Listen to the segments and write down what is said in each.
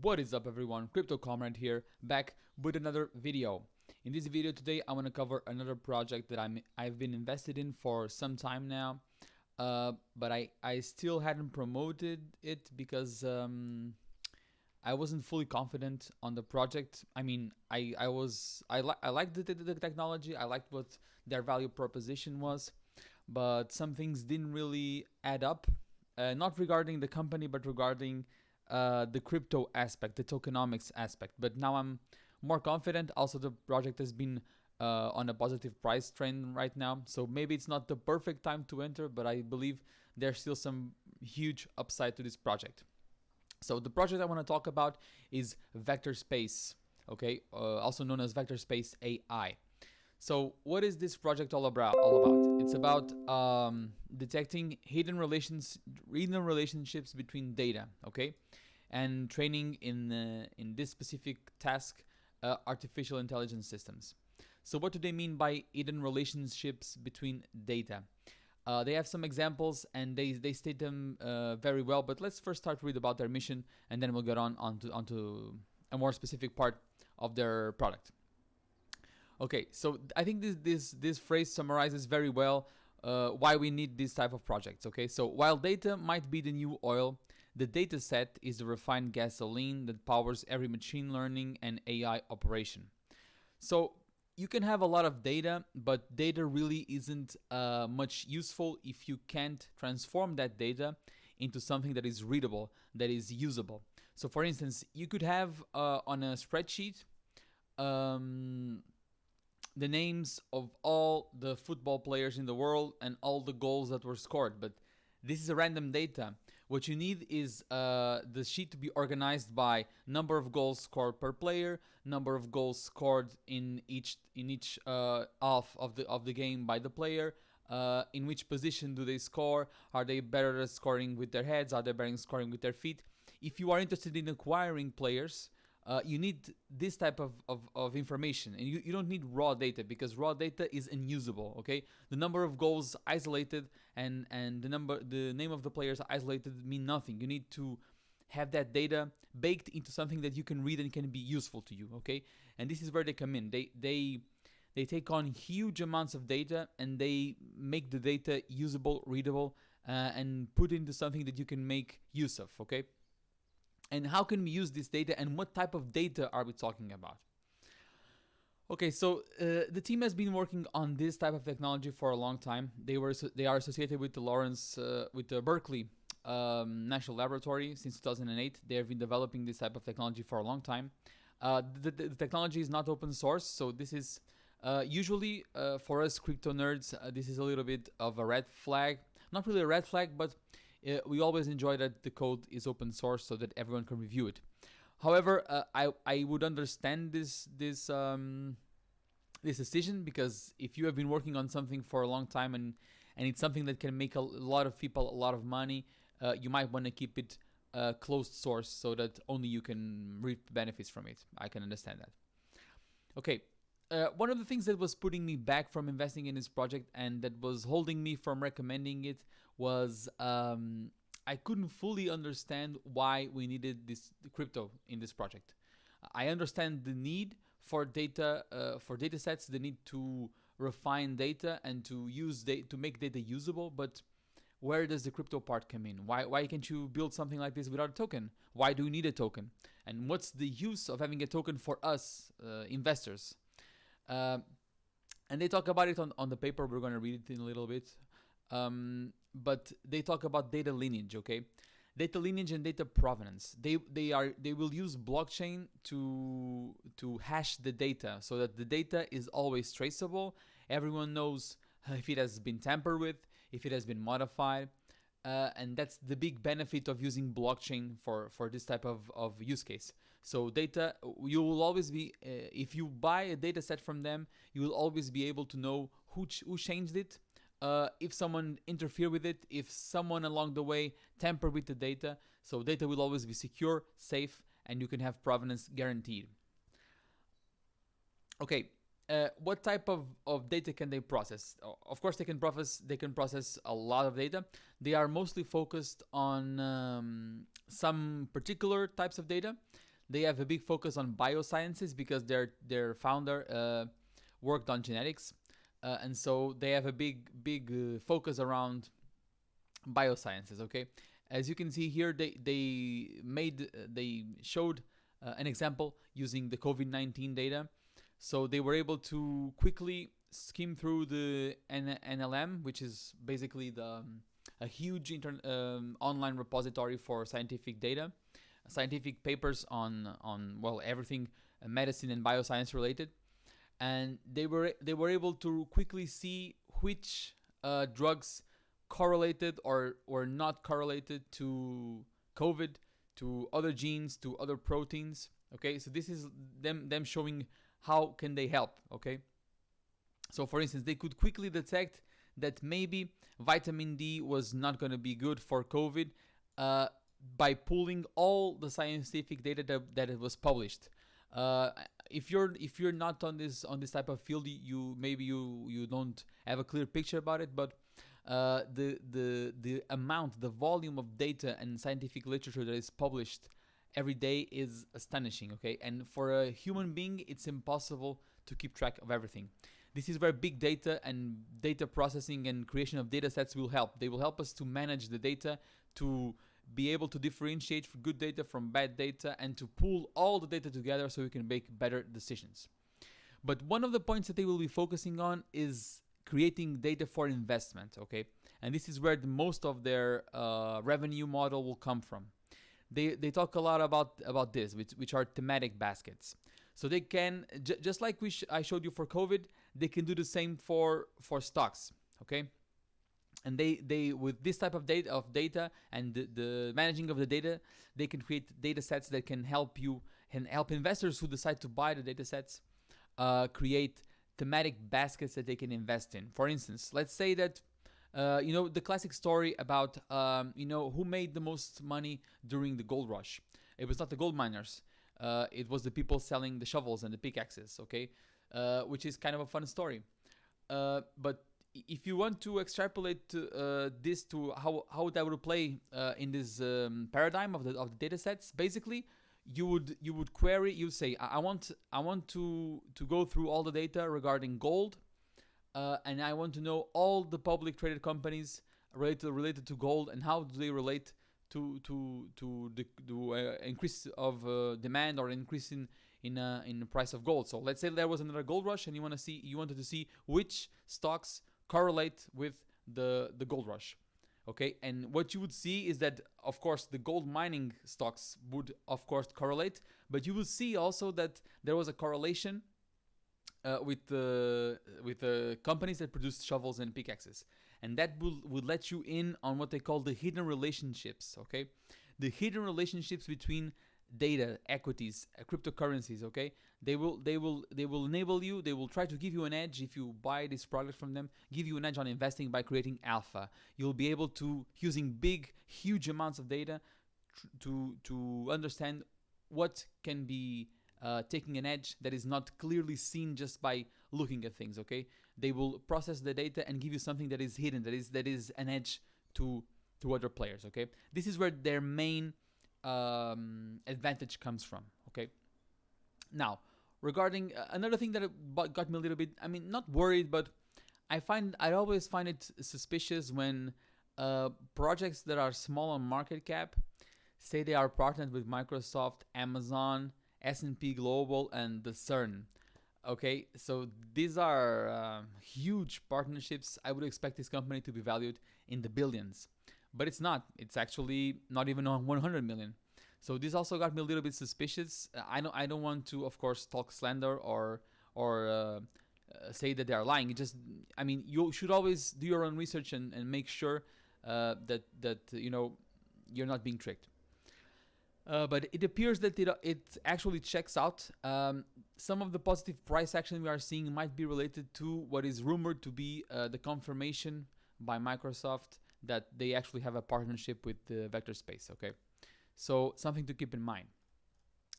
What is up everyone, Crypto Comrade here, back with another video. In this video today I want to cover another project that I've been invested in for some time now, but I still hadn't promoted it because I wasn't fully confident on the project. I mean, I liked the technology, I liked what their value proposition was, but some things didn't really add up, not regarding the company but regarding the crypto aspect, the tokenomics aspect. But now I'm more confident. Also, the project has been on a positive price trend right now, so maybe it's not the perfect time to enter, but I believe there's still some huge upside to this project. So the project I want to talk about is Vectorspace, okay, also known as Vectorspace AI. So what is this project all about? It's about detecting hidden relationships between data, okay, and training in this specific task, artificial intelligence systems. So what do they mean by hidden relationships between data? They have some examples and they state them very well. But let's first start with about their mission, and then we'll get onto a more specific part of their product. Okay, so I think this phrase summarizes very well why we need this type of projects. Okay, so while data might be the new oil, the data set is the refined gasoline that powers every machine learning and AI operation. So you can have a lot of data, but data really isn't much useful if you can't transform that data into something that is readable, that is usable. So for instance, you could have on a spreadsheet the names of all the football players in the world and all the goals that were scored, but this is a random data. What you need is the sheet to be organized by number of goals scored per player, number of goals scored in each half of the game by the player, in which position do they score, are they better at scoring with their heads, are they better at scoring with their feet. If you are interested in acquiring players, you need this type of information, and you don't need raw data, because raw data is unusable. Okay, the number of goals isolated and the name of the players isolated mean nothing. You need to have that data baked into something that you can read and can be useful to you. Okay, and this is where they come in. They take on huge amounts of data and they make the data usable, readable, and put into something that you can make use of. Okay. And how can we use this data, and what type of data are we talking about? Okay, so the team has been working on this type of technology for a long time. They are associated with the Berkeley National Laboratory since 2008. They have been developing this type of technology for a long time. The technology is not open source, so this is usually for us crypto nerds, this is a little bit of a red flag. Not really a red flag, but we always enjoy that the code is open source so that everyone can review it. However, I would understand this decision, because if you have been working on something for a long time and it's something that can make a lot of people a lot of money, you might want to keep it closed source so that only you can reap benefits from it. I can understand that. Okay. One of the things that was putting me back from investing in this project and that was holding me from recommending it was I couldn't fully understand why we needed this crypto in this project. I understand the need for data sets, the need to refine data and to to make data usable, but where does the crypto part come in? Why can't you build something like this without a token? Why do you need a token? And what's the use of having a token for us investors? And they talk about it on the paper. We're going to read it in a little bit. But they talk about data lineage, okay? Data lineage and data provenance. They will use blockchain to hash the data so that the data is always traceable. Everyone knows if it has been tampered with, if it has been modified. And that's the big benefit of using blockchain for this type of use case. So data, you will always be, if you buy a data set from them, you will always be able to know who changed it, if someone interfered with it, if someone along the way tampered with the data. So data will always be secure, safe, and you can have provenance guaranteed. Okay, what type of data can they process? Of course, they can process a lot of data. They are mostly focused on some particular types of data. they have a big focus on biosciences because their founder worked on genetics, and so they have a big focus around biosciences. Okay, as you can see here, they showed an example using the COVID-19 data. So they were able to quickly skim through the NLM, which is basically a huge online repository for scientific data, scientific papers on well, everything medicine and bioscience related, and they were able to quickly see which drugs correlated or not correlated to COVID, to other genes, to other proteins. Okay, so this is them showing how can they help. Okay, so for instance, they could quickly detect that maybe vitamin D was not going to be good for COVID uh, by pulling all the scientific data that it was published. Uh, if you're not on this type of field, you don't have a clear picture about it. But the amount, the volume of data and scientific literature that is published every day is astonishing. Okay, and for a human being, it's impossible to keep track of everything. This is where big data and data processing and creation of data sets will help. They will help us to manage the data, to be able to differentiate good data from bad data, and to pull all the data together so we can make better decisions. But one of the points that they will be focusing on is creating data for investment. Okay, and this is where most of their revenue model will come from. They talk a lot about this, which are thematic baskets. So they can just like I showed you for COVID, they can do the same for stocks. Okay, and they with this type of data and the managing of the data, they can create data sets that can help you and help investors who decide to buy the data sets create thematic baskets that they can invest in. For instance, let's say that the classic story about who made the most money during the gold rush. It was not the gold miners. It was the people selling the shovels and the pickaxes. Okay, which is kind of a fun story. But if you want to extrapolate this to how that would play in this paradigm of the data sets, basically you would query. You say I want to go through all the data regarding gold, and I want to know all the public traded companies related to gold and how do they relate to the increase of demand or increase in the price of gold. So let's say there was another gold rush, and you wanted to see which stocks correlate with the gold rush. Okay, and what you would see is that, of course, the gold mining stocks would, of course, correlate, but you will see also that there was a correlation with the companies that produce shovels and pickaxes, and that would let you in on what they call the hidden relationships. Okay, the hidden relationships between data, equities, cryptocurrencies. Okay, they will enable you. They will try to give you an edge if you buy this product from them. Give you an edge on investing by creating alpha. You'll be able to, using huge amounts of data, to understand what can be taking an edge that is not clearly seen just by looking at things. Okay, they will process the data and give you something that is hidden, that is an edge to other players. Okay, this is where their main advantage comes from. Okay, now regarding another thing that got me a little bit, I mean, not worried, but I always find it suspicious when projects that are small on market cap say they are partnered with Microsoft, Amazon, S&P Global, and the CERN. Okay, so these are huge partnerships. I would expect this company to be valued in the billions, but it's not. It's actually not even on 100 million. So this also got me a little bit suspicious. I don't want to, of course, talk slander or say that they are lying. It just, I mean, you should always do your own research and make sure that you're not being tricked. But it appears that it actually checks out. Some of the positive price action we are seeing might be related to what is rumored to be the confirmation by Microsoft that they actually have a partnership with the Vectorspace. Okay, so something to keep in mind.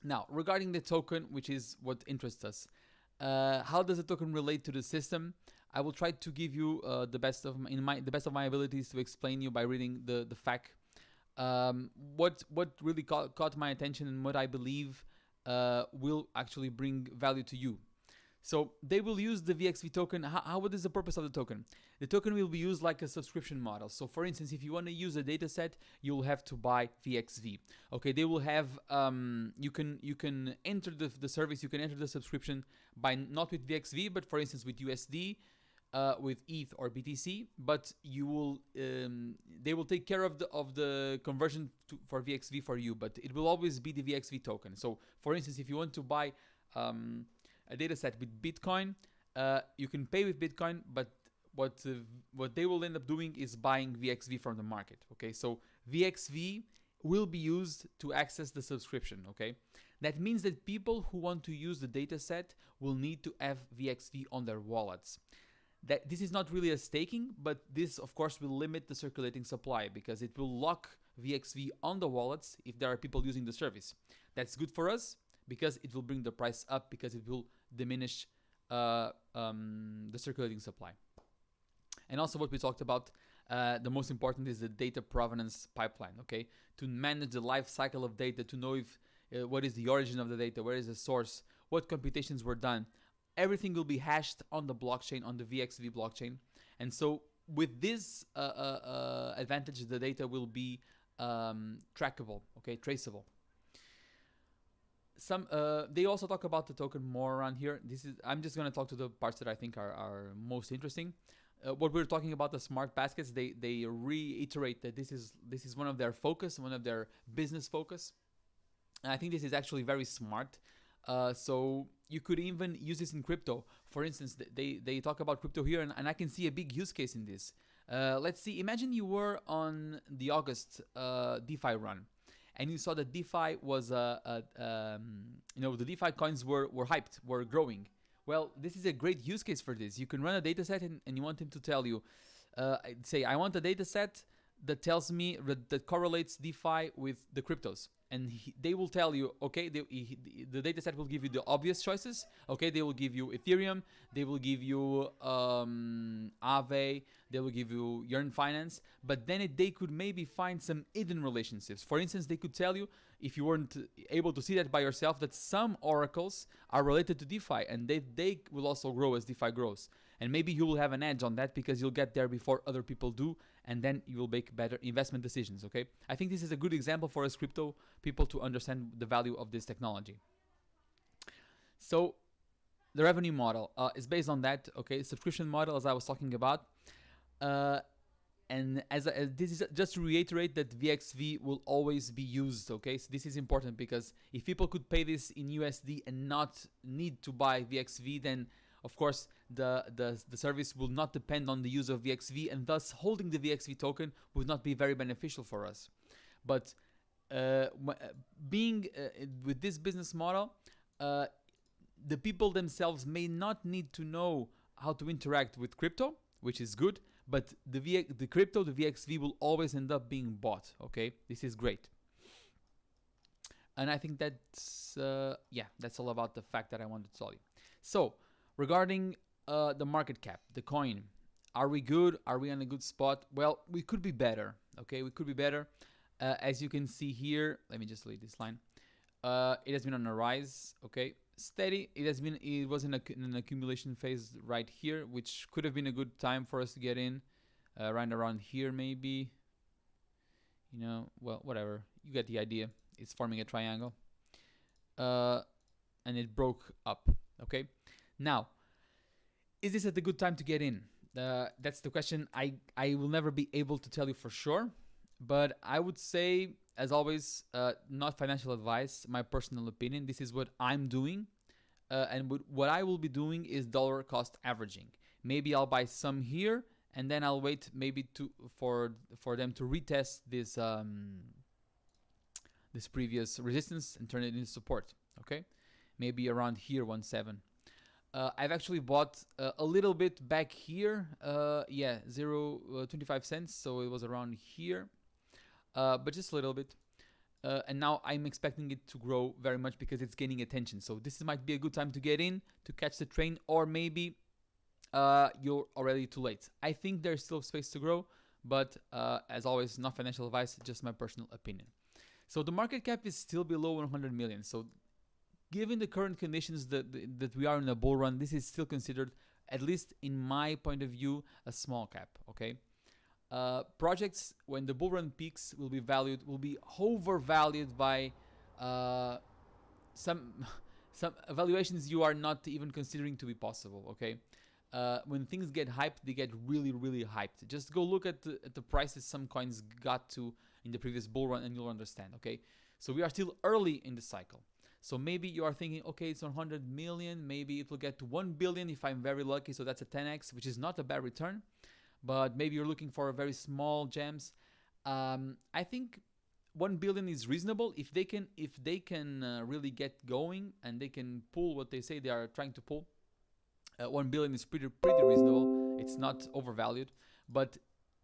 Now, regarding the token, which is what interests us, how does the token relate to the system? I will try to give you the best of my abilities to explain you by reading the FAQ. What really caught my attention and what I believe will actually bring value to you. So they will use the VXV token. What is the purpose of the token? The token will be used like a subscription model. So for instance, if you want to use a data set, you'll have to buy VXV. Okay, they will have, you can enter the service, you can enter the subscription by not with VXV, but for instance with USD, with ETH or BTC, but you will, they will take care of the conversion for VXV for you, but it will always be the VXV token. So for instance, if you want to buy a data set with Bitcoin, you can pay with Bitcoin, but what they will end up doing is buying VXV from the market. Okay, so VXV will be used to access the subscription. Okay, that means that people who want to use the data set will need to have VXV on their wallets. That this is not really a staking, but this of course will limit the circulating supply because it will lock VXV on the wallets if there are people using the service. That's good for us because it will bring the price up because it will diminish the circulating supply. And also what we talked about, the most important is the data provenance pipeline, okay? To manage the life cycle of data, to know if what is the origin of the data, where is the source, what computations were done. Everything will be hashed on the blockchain, on the VXV blockchain. And so with this advantage, the data will be trackable, okay, traceable. They also talk about the token more around here. I'm just going to talk to the parts that I think are most interesting. What we're talking about, the smart baskets, they reiterate that this is one of their focus, one of their business focus. And I think this is actually very smart. So you could even use this in crypto. For instance, they talk about crypto here, and I can see a big use case in this. Let's see, imagine you were on the August DeFi run, and you saw that DeFi was, the DeFi coins were hyped, were growing. Well, this is a great use case for this. You can run a data set and you want him to tell you, say, I want a data set that tells me, that correlates DeFi with the cryptos. And they will tell you, okay, the data set will give you the obvious choices. Okay, they will give you Ethereum, they will give you Aave, they will give you Yearn Finance, but then they could maybe find some hidden relationships. For instance, they could tell you, if you weren't able to see that by yourself, that some oracles are related to DeFi, and they will also grow as DeFi grows. And maybe you will have an edge on that because you'll get there before other people do, and then you will make better investment decisions, okay? I think this is a good example for us crypto people to understand the value of this technology. So the revenue model is based on that, okay? Subscription model, as I was talking about. And this is just to reiterate that VXV will always be used, okay? So this is important because if people could pay this in USD and not need to buy VXV, then of course the service will not depend on the use of VXV, and thus holding the VXV token would not be very beneficial for us. But being with this business model, the people themselves may not need to know how to interact with crypto, which is good, but the VXV will always end up being bought, okay? This is great. And I think that's all about the fact that I wanted to tell you. So regarding the market cap, the coin, are we good? Are we on a good spot? Well, we could be better, okay? We could be better. As you can see here, let me just delete this line. It has been on a rise, okay? Steady. It was in an accumulation phase right here, which could have been a good time for us to get in, right around here maybe. You know, well, whatever. You get the idea. It's forming a triangle. And it broke up, okay? Now, is this at a good time to get in? That's the question. I will never be able to tell you for sure, but I would say, as always, not financial advice, my personal opinion. This is what I'm doing. And what I will be doing is dollar cost averaging. Maybe I'll buy some here, and then I'll wait maybe for them to retest this this previous resistance and turn it into support. Okay, maybe around here 1.7. I've actually bought a little bit back here. 0.25 cents, so it was around here, but just a little bit. And now I'm expecting it to grow very much because it's gaining attention. So this might be a good time to get in, to catch the train, or maybe you're already too late. I think there's still space to grow, but as always, not financial advice, just my personal opinion. So the market cap is still below 100 million. So given the current conditions that we are in a bull run, this is still considered, at least in my point of view, a small cap. Okay. Projects when the bull run peaks will be overvalued by uh, some some evaluations you are not even considering to be possible. Okay. When things get hyped, they get really, really hyped. Just go look at the prices some coins got to in the previous bull run, and you'll understand. Okay, so we are still early in the cycle. So maybe you are thinking, okay, it's 100 million. Maybe it will get to 1 billion if I'm very lucky. So that's a 10x, which is not a bad return. But maybe you're looking for a very small gems. I think 1 billion is reasonable if they can really get going and they can pull what they say they are trying to pull. 1 billion is pretty reasonable. It's not overvalued, but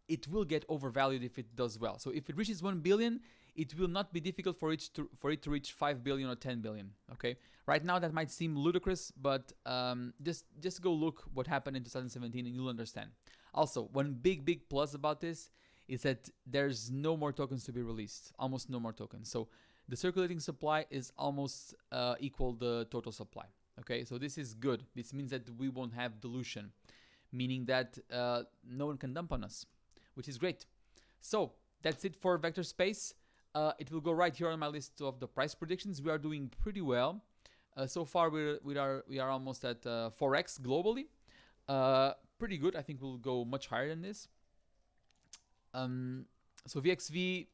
it will get overvalued if it does well. So if it reaches 1 billion, it will not be difficult for it to reach 5 billion or 10 billion. Okay, right now that might seem ludicrous, but just go look what happened in 2017 and you'll understand. Also, one big plus about this is that there's no more tokens to be released, almost no more tokens. So the circulating supply is almost equal the total supply. Okay, so this is good. This means that we won't have dilution, meaning that no one can dump on us, which is great. So that's it for Vectorspace. It will go right here on my list of the price predictions. We are doing pretty well. So far, we are almost at 4x globally. Pretty good. I think we'll go much higher than this. So VXV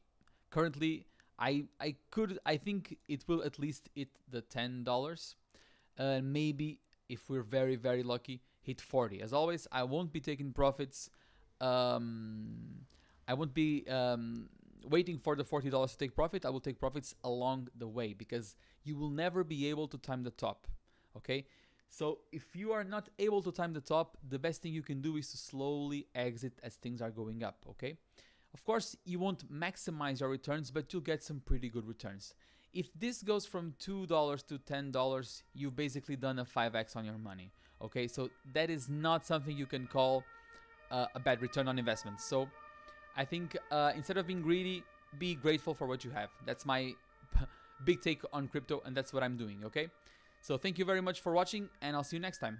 currently, I think it will at least hit the $10. Maybe if we're very lucky, hit 40. As always, I won't be taking profits. I won't be waiting for the $40 to take profit. I will take profits along the way because you will never be able to time the top. Okay, so if you are not able to time the top, the best thing you can do is to slowly exit as things are going up. Okay, of course you won't maximize your returns, but you'll get some pretty good returns. If this goes from $2 to $10, you've basically done a 5x on your money. Okay, so that is not something you can call a bad return on investment. So I think instead of being greedy, be grateful for what you have. That's my big take on crypto, and that's what I'm doing. Okay, so thank you very much for watching, and I'll see you next time.